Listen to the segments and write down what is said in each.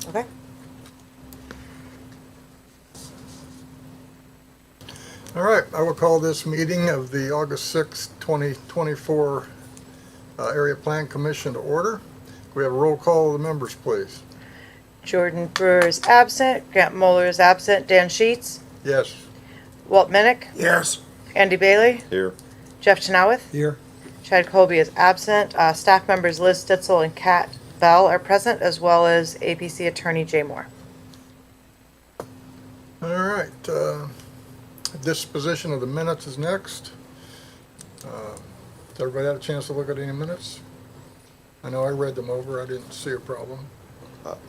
Okay. All right, I will call this meeting of the August 6th, 2024 Area Plan Commission to order. We have a roll call of the members, please. Jordan Brewer is absent. Grant Moeller is absent. Dan Sheets. Yes. Walt Minnick. Yes. Andy Bailey. Here. Jeff Chenoweth. Here. Chad Colby is absent. Staff members Liz Stitzel and Kat Bell are present, as well as APC Attorney Jay Moore. All right, disposition of the minutes is next. Has everybody had a chance to look at any minutes? I know I read them over. I didn't see a problem.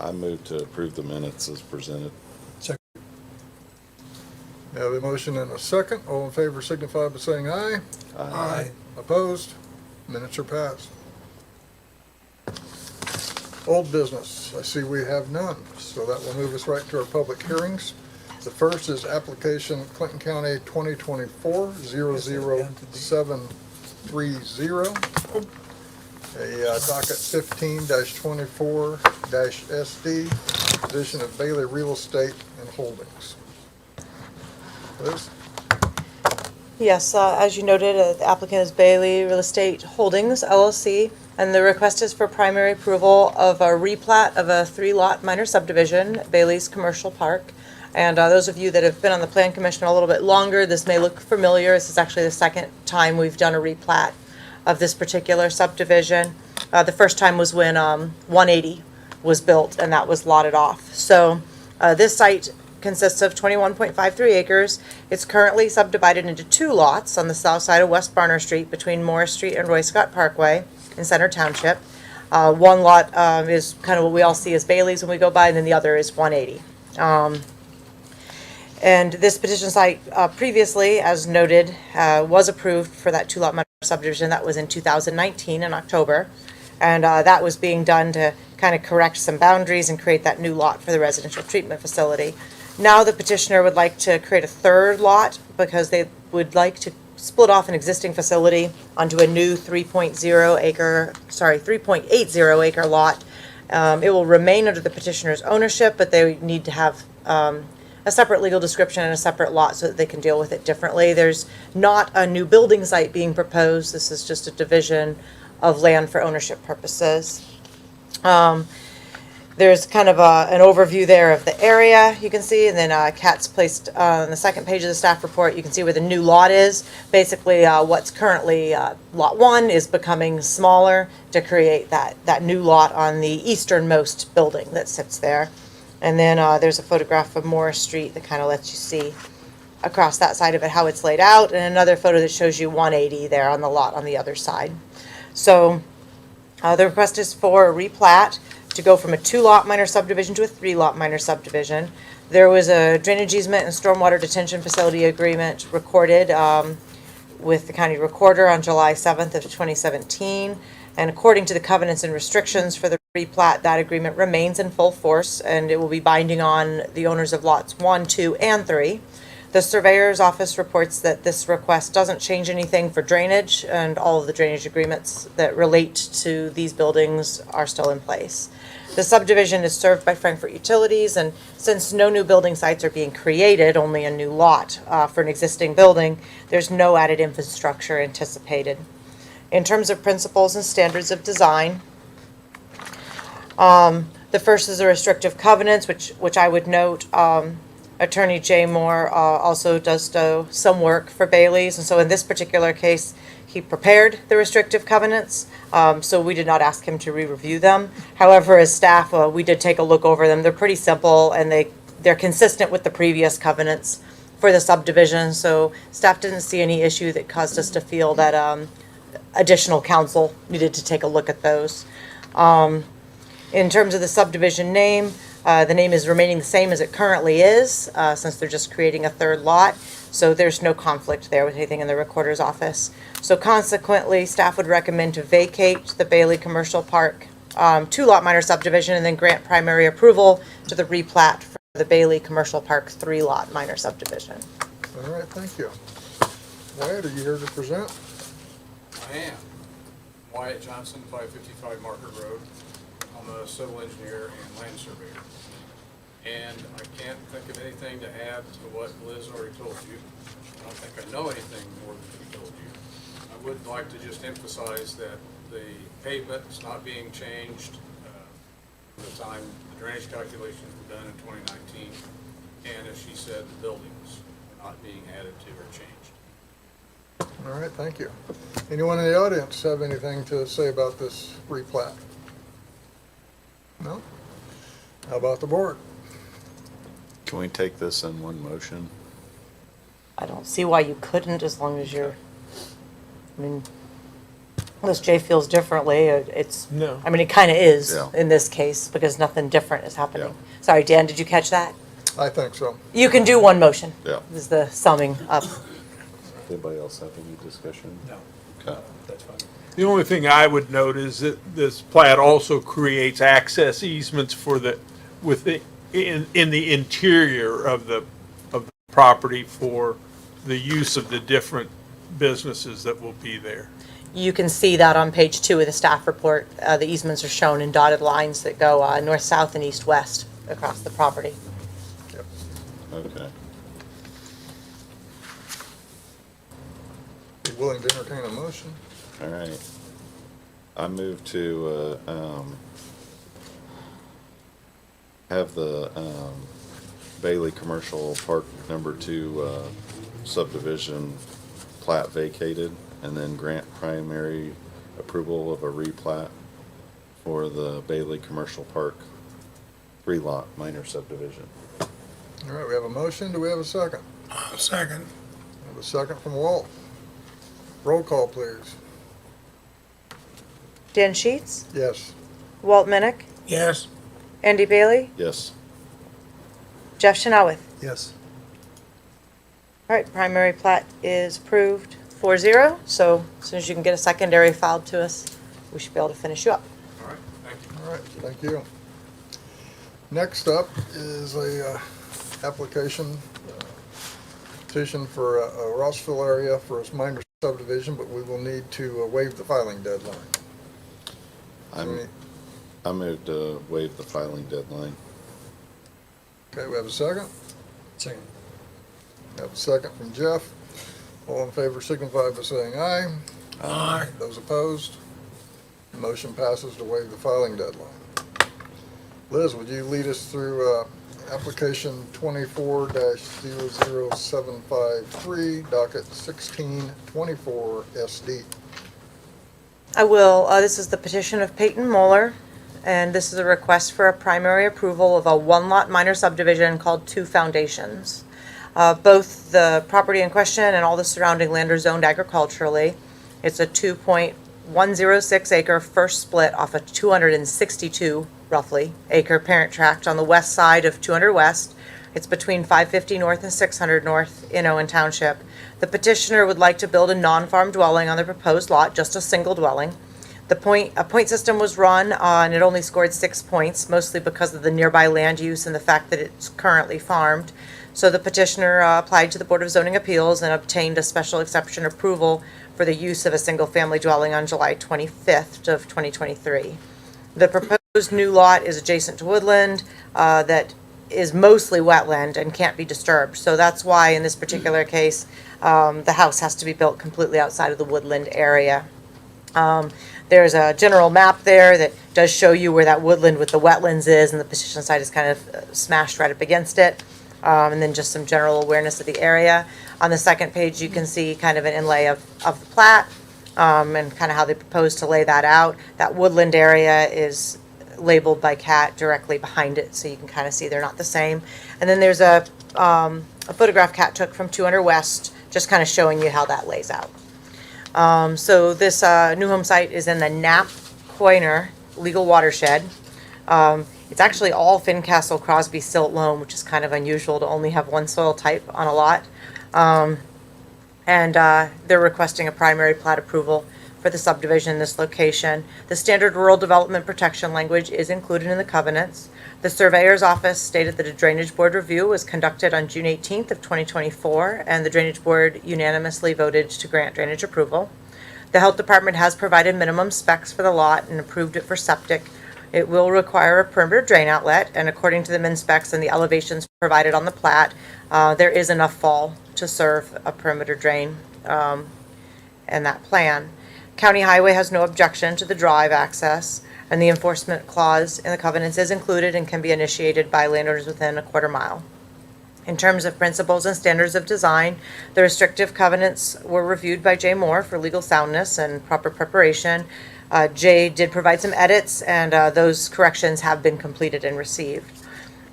I move to approve the minutes as presented. We have a motion and a second. All in favor signify by saying aye. Aye. Opposed? Minutes are passed. Old business, I see we have none, so that will move us right to our public hearings. The first is application Clinton County 2024-00730, a docket 15-24-SD, position of Bailey Real Estate and Holdings. Liz? Yes, as you noted, the applicant is Bailey Real Estate Holdings, LLC, and the request is for primary approval of a replat of a 3-lot minor subdivision, Bailey's Commercial Park. And those of you that have been on the Plan Commission a little bit longer, this may look familiar. This is actually the second time we've done a replat of this particular subdivision. The first time was when 180 was built and that was lotted off. So this site consists of 21.53 acres. It's currently subdivided into 2 lots on the south side of West Barner Street between Morris Street and Roy Scott Parkway in Center Township. One lot is kind of what we all see as Bailey's when we go by, and then the other is 180. And this petition site previously, as noted, was approved for that 2-lot minor subdivision. That was in 2019 in October. And that was being done to kind of correct some boundaries and create that new lot for the residential treatment facility. Now the petitioner would like to create a 3rd lot because they would like to split off an existing facility onto a new 3.80 acre lot. It will remain under the petitioner's ownership, but they need to have a separate legal description and a separate lot so that they can deal with it differently. There's not a new building site being proposed. This is just a division of land for ownership purposes. There's kind of an overview there of the area you can see, and then Kat's placed on the second page of the staff report. You can see where the new lot is. Basically, what's currently lot 1 is becoming smaller to create that new lot on the easternmost building that sits there. And then there's a photograph of Morris Street that kind of lets you see across that side of it how it's laid out, and another photo that shows you 180 there on the lot on the other side. So the request is for a replat to go from a 2-lot minor subdivision to a 3-lot minor subdivision. There was a drainage easement and stormwater detention facility agreement recorded with the county recorder on July 7th of 2017. And according to the covenants and restrictions for the replat, that agreement remains in full force and it will be binding on the owners of lots 1, 2, and 3. The surveyor's office reports that this request doesn't change anything for drainage, and all of the drainage agreements that relate to these buildings are still in place. The subdivision is served by Frankfurt Utilities, and since no new building sites are being created, only a new lot for an existing building, there's no added infrastructure anticipated. In terms of principles and standards of design, the first is the restrictive covenants, which I would note. Attorney Jay Moore also does some work for Bailey's, and so in this particular case, he prepared the restrictive covenants, so we did not ask him to re-review them. However, as staff, we did take a look over them. They're pretty simple, and they're consistent with the previous covenants for the subdivision, so staff didn't see any issue that caused us to feel that additional counsel needed to take a look at those. In terms of the subdivision name, the name is remaining the same as it currently is, since they're just creating a 3rd lot. So there's no conflict there with anything in the recorder's office. So consequently, staff would recommend to vacate the Bailey Commercial Park 2-lot minor subdivision and then grant primary approval to the replat for the Bailey Commercial Park 3-lot minor subdivision. All right, thank you. Wyatt, are you here to present? I am. Wyatt Johnson, 555 Market Road. I'm a civil engineer and land surveyor. And I can't think of anything to add to what Liz already told you. I don't think I know anything more than she told you. I would like to just emphasize that the pavement is not being changed. The time the drainage calculations were done in 2019. And as she said, the buildings are not being added to or changed. All right, thank you. Anyone in the audience have anything to say about this replat? No? How about the board? Can we take this in one motion? I don't see why you couldn't, as long as you're, I mean, unless Jay feels differently, it's, No. I mean, it kind of is Yeah. in this case, because nothing different is happening. Yeah. Sorry, Dan, did you catch that? I think so. You can do one motion. Yeah. Is the summing up. Anybody else have any discussion? No, Okay. that's fine. The only thing I would note is that this plat also creates access easements for the, in the interior of the property for the use of the different businesses that will be there. You can see that on page 2 of the staff report. The easements are shown in dotted lines that go north, south, and east, west across the property. Okay. Be willing to entertain a motion? All right. I move to have the Bailey Commercial Park Number 2 subdivision plat vacated, and then grant primary approval of a replat for the Bailey Commercial Park 3-lot minor subdivision. All right, we have a motion. Do we have a second? Second. We have a second from Walt. Roll call, please. Dan Sheets, Yes. Walt Minnick, Yes. Andy Bailey, Yes. Jeff Chanelwith. Yes. All right, primary plat is approved 4-0. So as soon as you can get a secondary filed to us, we should be able to finish you up. All right, thank you. All right, thank you. Next up is a application, petition for a Rossville area for a minor subdivision, but we will need to waive the filing deadline. I move to waive the filing deadline. Okay, we have a second? Second. We have a second from Jeff. All in favor signify by saying aye. Aye. Those opposed? Motion passes to waive the filing deadline. Liz, would you lead us through application 24-00753, docket 1624 SD? I will. This is the petition of Peyton Moeller, and this is a request for a primary approval of a 1-lot minor subdivision called 2 Foundations. Both the property in question and all the surrounding land are zoned agriculturally. It's a 2.106 acre first split off a 262 roughly acre parent tract on the west side of 200 West. It's between 550 North and 600 North in Owen Township. The petitioner would like to build a non-farm dwelling on the proposed lot, just a single dwelling. A point system was run and it only scored 6 points, mostly because of the nearby land use and the fact that it's currently farmed. So the petitioner applied to the Board of Zoning Appeals and obtained a special exception approval for the use of a single-family dwelling on July 25th of 2023. The proposed new lot is adjacent to woodland that is mostly wetland and can't be disturbed. So that's why in this particular case, the house has to be built completely outside of the woodland area. There's a general map there that does show you where that woodland with the wetlands is, and the petition site is kind of smashed right up against it. And then just some general awareness of the area. On the second page, you can see kind of an inlay of the plat and kind of how they propose to lay that out. That woodland area is labeled by Cat directly behind it, so you can kind of see they're not the same. And then there's a photograph Cat took from 200 West, just kind of showing you how that lays out. So this new home site is in the Knapp Coiner legal watershed. It's actually all Fincastle Crosby silt loam, which is kind of unusual to only have one soil type on a lot. And they're requesting a primary plat approval for the subdivision in this location. The standard rural development protection language is included in the covenants. The surveyor's office stated that a drainage board review was conducted on June 18th of 2024, and the drainage board unanimously voted to grant drainage approval. The health department has provided minimum specs for the lot and approved it for septic. It will require a perimeter drain outlet, and according to the min specs and the elevations provided on the plat, there is enough fall to serve a perimeter drain in that plan. County Highway has no objection to the drive access, and the enforcement clause in the covenants is included and can be initiated by landowners within a quarter mile. In terms of principles and standards of design, the restrictive covenants were reviewed by Jay Moore for legal soundness and proper preparation. Jay did provide some edits, and those corrections have been completed and received.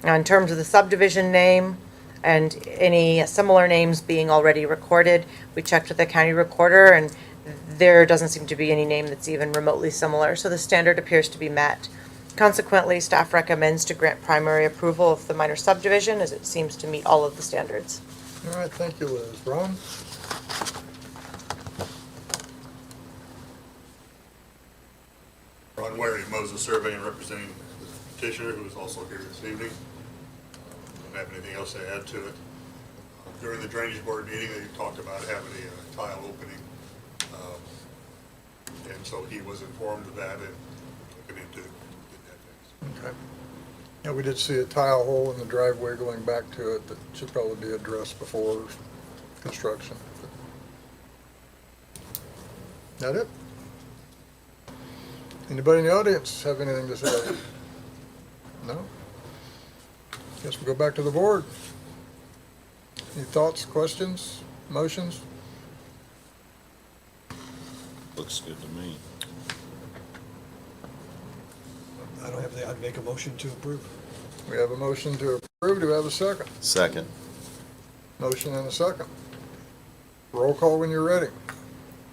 Now, in terms of the subdivision name and any similar names being already recorded, we checked with the county recorder, and there doesn't seem to be any name that's even remotely similar, so the standard appears to be met. Consequently, staff recommends to grant primary approval of the minor subdivision, as it seems to meet all of the standards. All right, thank you, Liz. Ron? Ron Ware, Moses Surveying, representing the petitioner, who is also here this evening. Don't have anything else to add to it. During the drainage board meeting, they talked about having a tile opening. And so he was informed of that and looking into getting that fixed. Okay. Yeah, we did see a tile hole in the driveway going back to it that should probably be addressed before construction. That it? Anybody in the audience have anything to say? No? Guess we'll go back to the board. Any thoughts, questions, motions? Looks good to me. I don't have the, I'd make a motion to approve. We have a motion to approve. Do we have a second? Second. Motion and a second. Roll call when you're ready.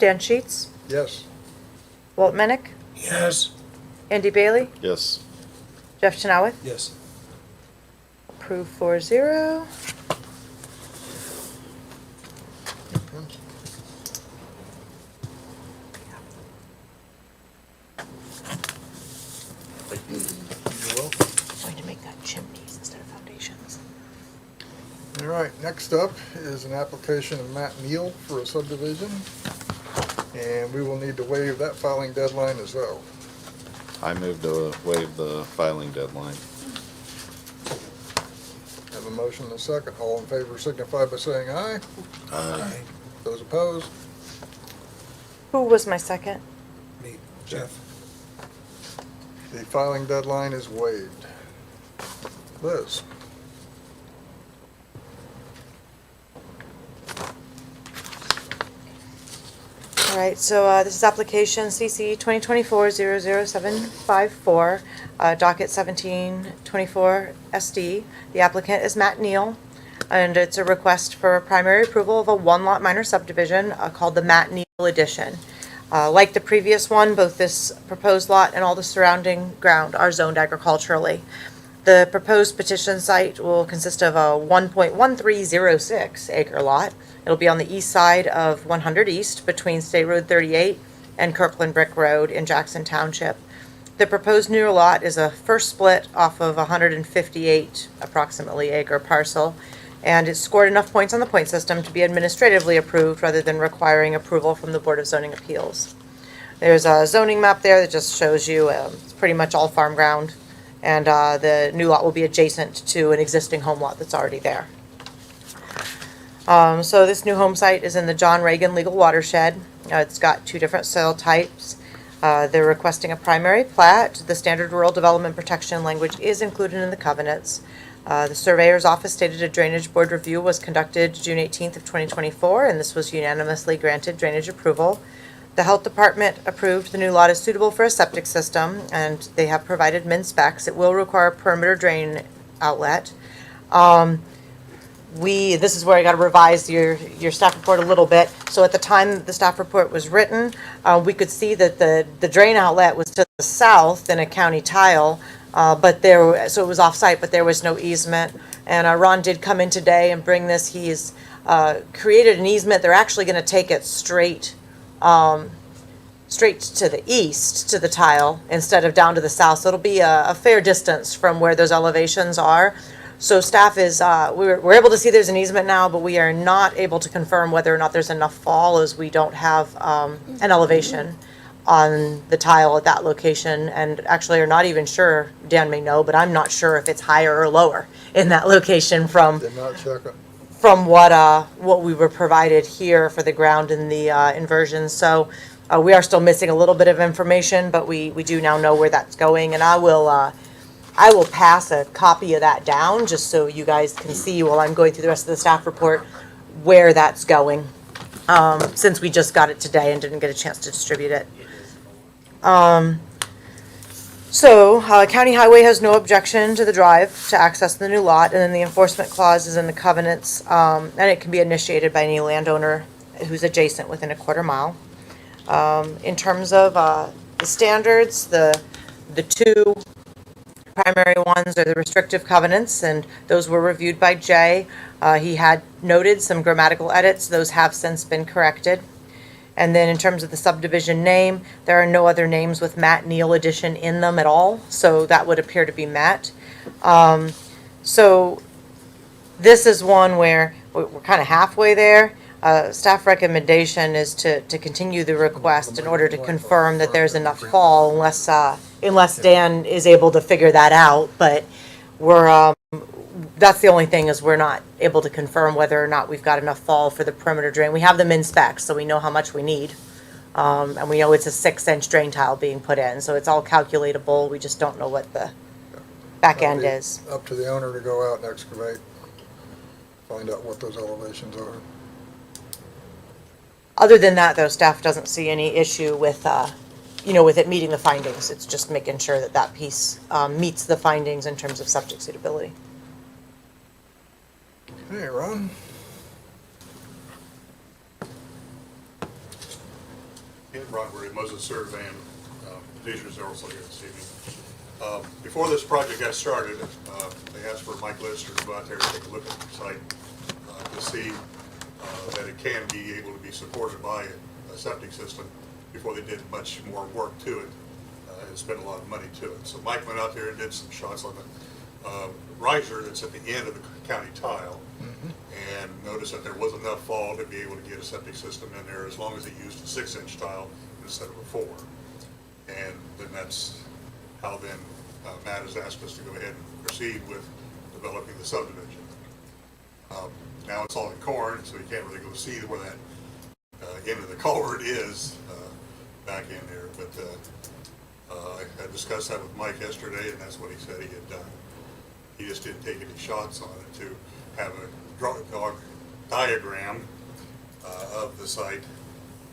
Dan Sheets, Yes. Walt Menick, Yes. Andy Bailey, Yes. Jeff Chenoweth. Yes. Approved 4-0. You're welcome. Going to make that chimneys instead of foundations. All right, next up is an application of Matt Neal for a subdivision. And we will need to waive that filing deadline as well. I move to waive the filing deadline. Have a motion and a second. All in favor signify by saying aye. Aye. Those opposed? Who was my second? Me, Jeff. The filing deadline is waived. Liz? All right, so this is application CC 2024-00754, docket 1724 SD. The applicant is Matt Neal, and it's a request for primary approval of a one-lot minor subdivision called the Matt Neal Edition. Like the previous one, both this proposed lot and all the surrounding ground are zoned agriculturally. The proposed petition site will consist of a 1.1306 acre lot. It'll be on the east side of 100 East between State Road 38 and Kirkland Brick Road in Jackson Township. The proposed new lot is a first split off of 158 approximately acre parcel, and it's scored enough points on the point system to be administratively approved rather than requiring approval from the Board of Zoning Appeals. There's a zoning map there that just shows you it's pretty much all farm ground, and the new lot will be adjacent to an existing home lot that's already there. So this new home site is in the John Reagan Legal Watershed. It's got two different soil types. They're requesting a primary plat. The standard rural development protection language is included in the covenants. The surveyor's office stated a drainage board review was conducted June 18th of 2024, and this was unanimously granted drainage approval. The health department approved the new lot is suitable for a septic system, and they have provided min specs. It will require a perimeter drain outlet. This is where I got to revise your staff report a little bit. So at the time the staff report was written, we could see that the drain outlet was to the south in a county tile, so it was off-site, but there was no easement. And Ron did come in today and bring this. He's created an easement. They're actually going to take it straight to the east to the tile instead of down to the south. So it'll be a fair distance from where those elevations are. So staff is, we're able to see there's an easement now, but we are not able to confirm whether or not there's enough fall, as we don't have an elevation on the tile at that location, and actually are not even sure, Dan may know, but I'm not sure if it's higher or lower in that location Did not check it. from what we were provided here for the ground in the inversion. So we are still missing a little bit of information, but we do now know where that's going, and I will pass a copy of that down just so you guys can see while I'm going through the rest of the staff report where that's going, since we just got it today and didn't get a chance to distribute it. So, County Highway has no objection to the drive to access the new lot, and then the enforcement clause is in the covenants, and it can be initiated by any landowner who's adjacent within a quarter mile. In terms of the standards, the two primary ones are the restrictive covenants, and those were reviewed by Jay. He had noted some grammatical edits. Those have since been corrected. And then in terms of the subdivision name, there are no other names with Matt Neal addition in them at all, so that would appear to be Matt. So this is one where we're kind of halfway there. Staff recommendation is to continue the request in order to confirm that there's enough fall, unless Dan is able to figure that out. But we're, that's the only thing, is we're not able to confirm whether or not we've got enough fall for the perimeter drain. We have them in specs, so we know how much we need. And we know it's a 6-inch drain tile being put in, so it's all calculatable. We just don't know what the back end is. Up to the owner to go out and excavate, find out what those elevations are. Other than that, though, staff doesn't see any issue with, with it meeting the findings. It's just making sure that that piece meets the findings in terms of septic suitability. Hey, Ron? Yeah, Ron, Moses Survey and petitioners are also here this evening. Before this project got started, they asked for Mike Lister to go out there and take a look at the site to see that it can be able to be supported by a septic system before they did much more work to it and spent a lot of money to it. So Mike went out there and did some shots on the riser that's at the end of the county tile, and noticed that there was enough fall to be able to get a septic system in there as long as it used a 6-inch tile instead of a 4. And then that's how then Matt has asked us to go ahead and proceed with developing the subdivision. Now it's all in corn, so you can't really go see where that end of the culvert is back in there. But I discussed that with Mike yesterday, and that's what he said he had done. He just didn't take any shots on it to have a diagram of the site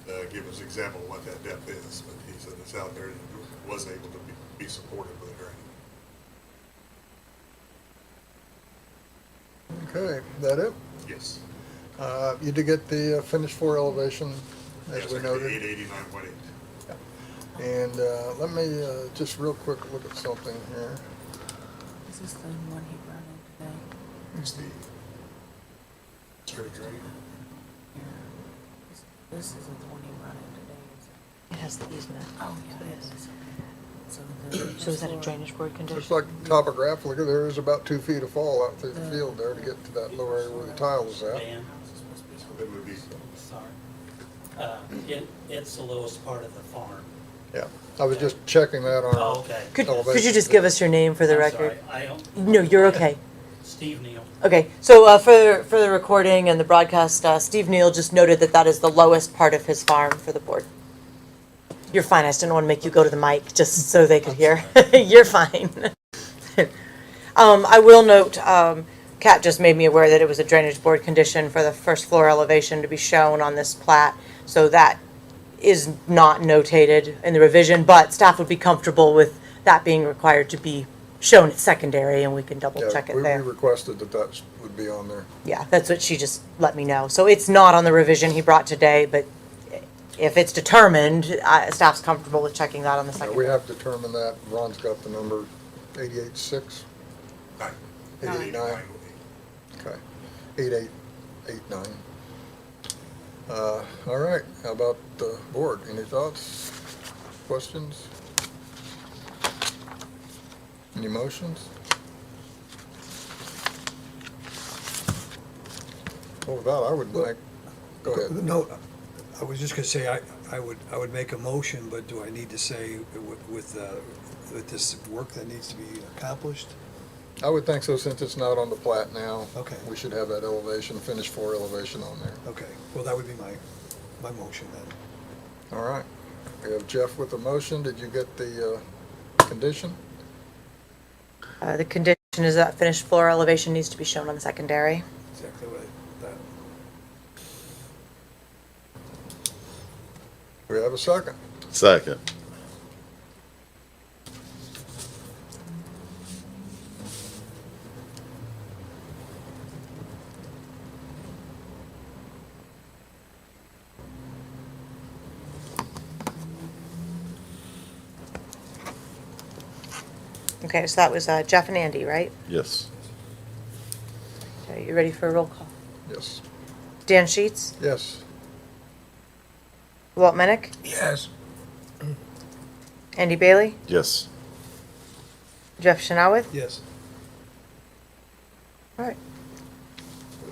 to give us an example of what that depth is. But he said it's out there and it was able to be supported with a drain. Okay, that it? Yes. You did get the finished floor elevation, as Yes, we noted. 889.8. And let me just real quick look at something here. Is this the one he brought in today? It's the straight drain. This isn't the one he brought in today, is it? It has the easement. Oh, yeah, it is. So is that a drainage board condition? Looks like topographically, there is about 2 feet of fall out through the field there to get to that lower area where the tile is at. Dan, It would be, sorry. It's the lowest part of the farm. Yeah, I was just checking that on. Oh, okay. Could you just give us your name for the I'm record? sorry, I don't, No, you're okay. Steve Neal. Okay, so for the recording and the broadcast, Steve Neal just noted that that is the lowest part of his farm for the board. You're fine, I just didn't want to make you go to the mic just so they could hear. You're fine. I will note, Kat just made me aware that it was a drainage board condition for the first floor elevation to be shown on this plat, so that is not notated in the revision, but staff would be comfortable with that being required to be shown at secondary, and we can double Yeah, check it we there. requested that that would be on there. Yeah, that's what she just let me know. So it's not on the revision he brought today, but if it's determined, staff's comfortable with checking that on the Yeah, second. we have determined that. Ron's got the number 88.6. 889. Okay, 8889. All right, how about the board? Any thoughts, questions? Any motions? Well, with that, I would like, go ahead. No, I was just gonna say, I would make a motion, but do I need to say with this work that needs to be accomplished? I would think so, since it's not on the plat now. Okay. We should have that elevation, finished floor elevation on there. Okay, well, that would be my motion then. All right. We have Jeff with the motion. Did you get the condition? The condition is that finished floor elevation needs to be shown on the secondary. Exactly what I thought. We have a second. Second. Okay, so that was Jeff and Andy, right? Yes. Okay, you ready for a roll call? Yes. Dan Sheets, Yes. Walt Menick, Yes. Andy Bailey, Yes. Jeff Chanawith. Yes. All right.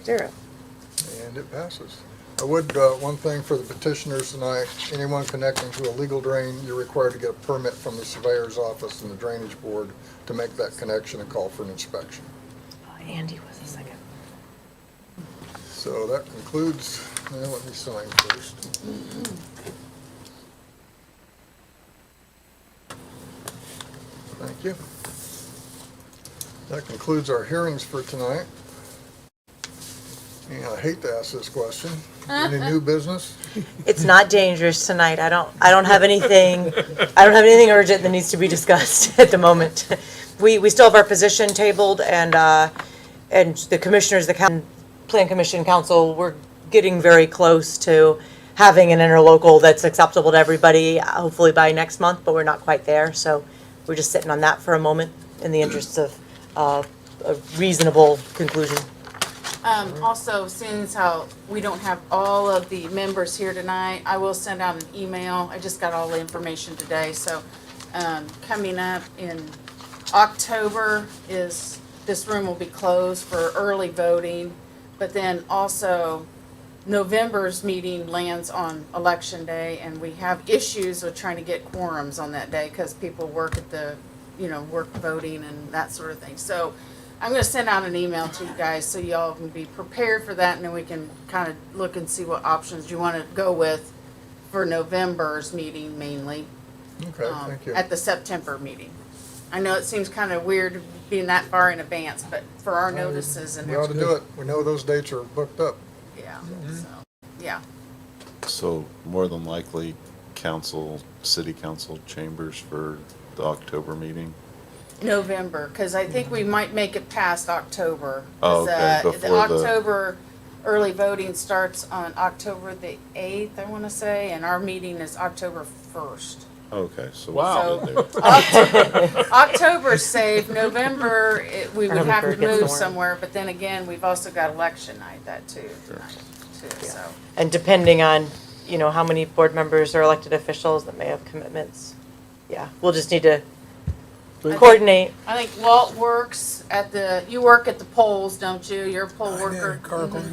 0. And it passes. I would, one thing for the petitioners tonight, anyone connecting to a legal drain, you're required to get a permit from the surveyor's office and the drainage board to make that connection and call for an inspection. Andy was the second. So that concludes, now let me sign first. Thank you. That concludes our hearings for tonight. And I hate to ask this question. Any new business? It's not dangerous tonight. I don't have anything, urgent that needs to be discussed at the moment. We still have our position tabled and the commissioners, the Plan Commission Council, we're getting very close to having an interlocal that's acceptable to everybody, hopefully by next month, but we're not quite there. So we're just sitting on that for a moment in the interest of a reasonable conclusion. Also, since how we don't have all of the members here tonight, I will send out an email. I just got all the information today, so, coming up in October this room will be closed for early voting, but then also November's meeting lands on Election Day, and we have issues with trying to get quorums on that day, because people work at the, work voting and that sort of thing. So, I'm gonna send out an email to you guys so y'all can be prepared for that, and then we can kind of look and see what options you want to go with for November's meeting mainly, Okay, thank you. at the September meeting. I know it seems kind of weird being that far in advance, but for our notices and, We ought to do it. We know those dates are booked up. yeah, so, yeah. So more than likely, city council chambers for the October meeting? November, because I think we might make it past October. Oh, 'Cause, okay, the before the- October early voting starts on October the 8th, I want to say, and our meeting is October 1st. Okay, so. Wow. we'll get there. October's safe, November, we would have November to gets move more. somewhere, but then again, we've also got election night that too, so. And depending on, how many board members or elected officials that may have commitments, yeah, we'll just need to coordinate. I think Walt works you work at the polls, don't you? You're a poll worker.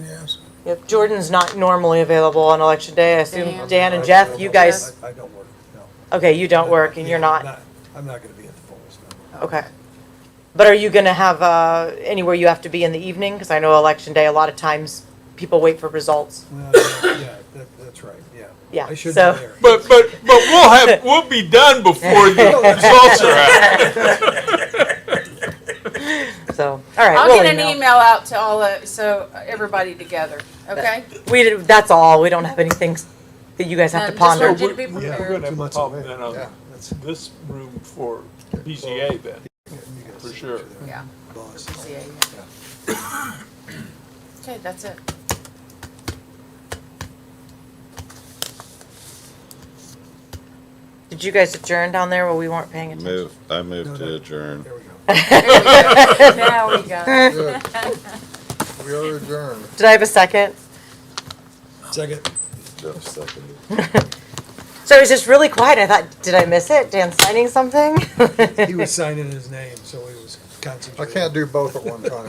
Yes. If Jordan's not normally available on election day, I assume Dan. Dan and Jeff, you guys, I don't work, no. okay, you don't work and you're Yeah, not, I'm not gonna be at the polls, no. okay. But are you gonna have, anywhere you have to be in the evening? Because I know election day, a lot of times people wait for results. Well, yeah, that's right, yeah. Yeah, I should be so- there. But we'll be done before the results are out. So, all right. I'll we'll get an email out to so everybody together, okay? That's all. We don't have anything that you guys have to Just ponder. want you to be Yeah. We're prepared. gonna 2 have a months problem away. then on Yeah. this room for BZA then. You guys For see sure. each other. Yeah. Boss. Yeah. Okay, that's it. Did you guys adjourn down there while we weren't paying attention? I move No, to no. adjourn. There we go. Now we got it. Good. We are adjourned. Did I have a second? Second. Jeff seconded. So it was just really quiet. I thought, did I miss it? Dan signing something? He was signing his name, so he was I concentrating. can't do both at one time.